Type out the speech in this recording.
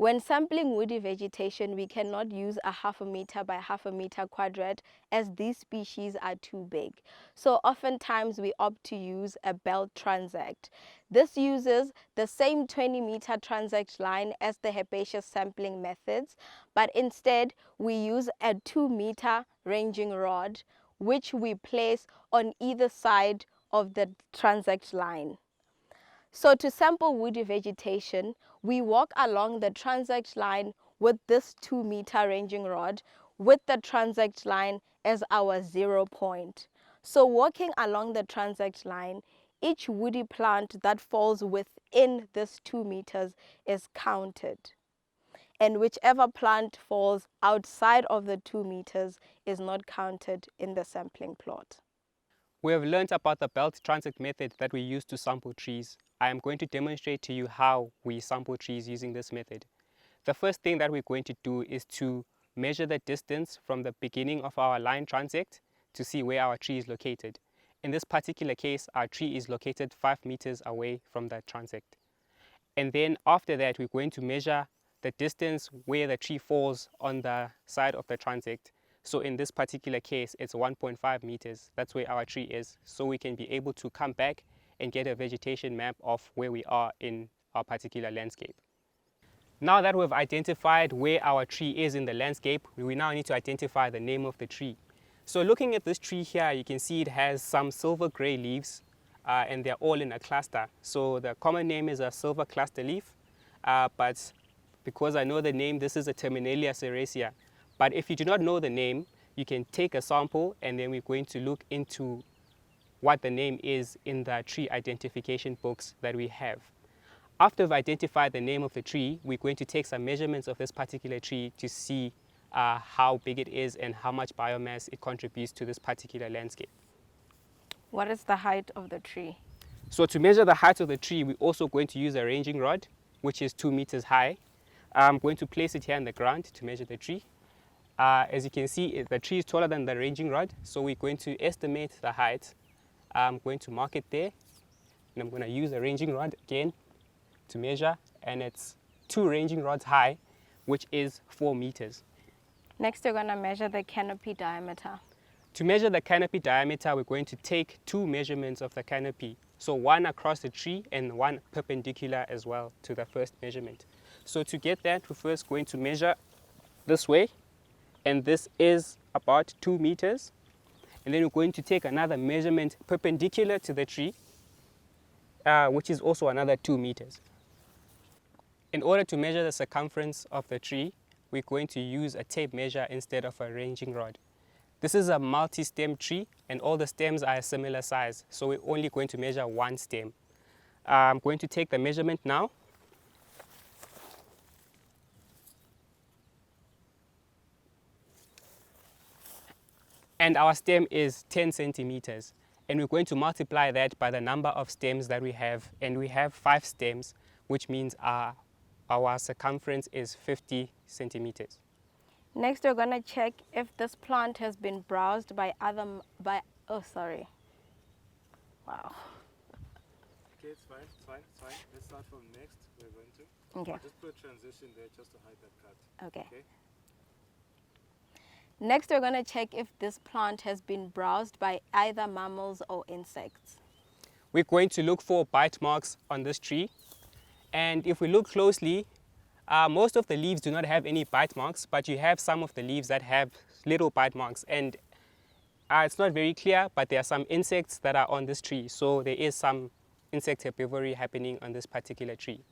When sampling woody vegetation, we cannot use a 1/2 meter by 1/2 meter quadrat as these species are too big. So oftentimes we opt to use a belt transect. This uses the same 20-meter transect line as the herbaceous sampling methods, but instead we use a 2-meter ranging rod, which we place on either side of the transect line. So to sample woody vegetation, we walk along the transect line with this 2-meter ranging rod with the transect line as our 0 point. So walking along the transect line, each woody plant that falls within this 2 meters is counted. And whichever plant falls outside of the 2 meters is not counted in the sampling plot. We have learned about the belt transect method that we use to sample trees. I am going to demonstrate to you how we sample trees using this method. The first thing that we're going to do is to measure the distance from the beginning of our line transect to see where our tree is located. In this particular case, our tree is located 5 meters away from the transect. And then after that, we're going to measure the distance where the tree falls on the side of the transect. So in this particular case, it's 1.5 meters. That's where our tree is. So we can be able to come back and get a vegetation map of where we are in our particular landscape. Now that we've identified where our tree is in the landscape, we now need to identify the name of the tree. So looking at this tree here, you can see it has some silver gray leaves and they're all in a cluster. So the common name is a silver cluster leaf, but because I know the name, this is a Terminalia serratia. But if you do not know the name, you can take a sample and then we're going to look into what the name is in the tree identification books that we have. After we've identified the name of the tree, we're going to take some measurements of this particular tree to see how big it is and how much biomass it contributes to this particular landscape. What is the height of the tree? So to measure the height of the tree, we're also going to use a ranging rod, which is 2 meters high. I'm going to place it here in the ground to measure the tree. As you can see, the tree is taller than the ranging rod, so we're going to estimate the height. I'm going to mark it there, and I'm going to use a ranging rod again to measure, and it's 2 ranging rods high, which is 4 meters. Next, we're going to measure the canopy diameter. To measure the canopy diameter, we're going to take 2 measurements of the canopy. So one across the tree and one perpendicular as well to the first measurement. So to get that, we're first going to measure this way, and this is about 2 meters. And then we're going to take another measurement perpendicular to the tree, which is also another 2 meters. In order to measure the circumference of the tree, we're going to use a tape measure instead of a ranging rod. This is a multi-stem tree and all the stems are a similar size, so we're only going to measure one stem. I'm going to take the measurement now. And our stem is 10 centimeters. And we're going to multiply that by the number of stems that we have. And we have 5 stems, which means our circumference is 50 centimeters. Next, we're going to check if this plant has been browsed by Wow. Okay, it's fine. Let's start from next. We're going to. Okay. I'll just put a transition there just to hide that cut. Okay. Next, we're going to check if this plant has been browsed by either mammals or insects. We're going to look for bite marks on this tree. And if we look closely, most of the leaves do not have any bite marks, but you have some of the leaves that have little bite marks. And it's not very clear, but there are some insects that are on this tree. So there is some insect herbivory happening on this particular tree.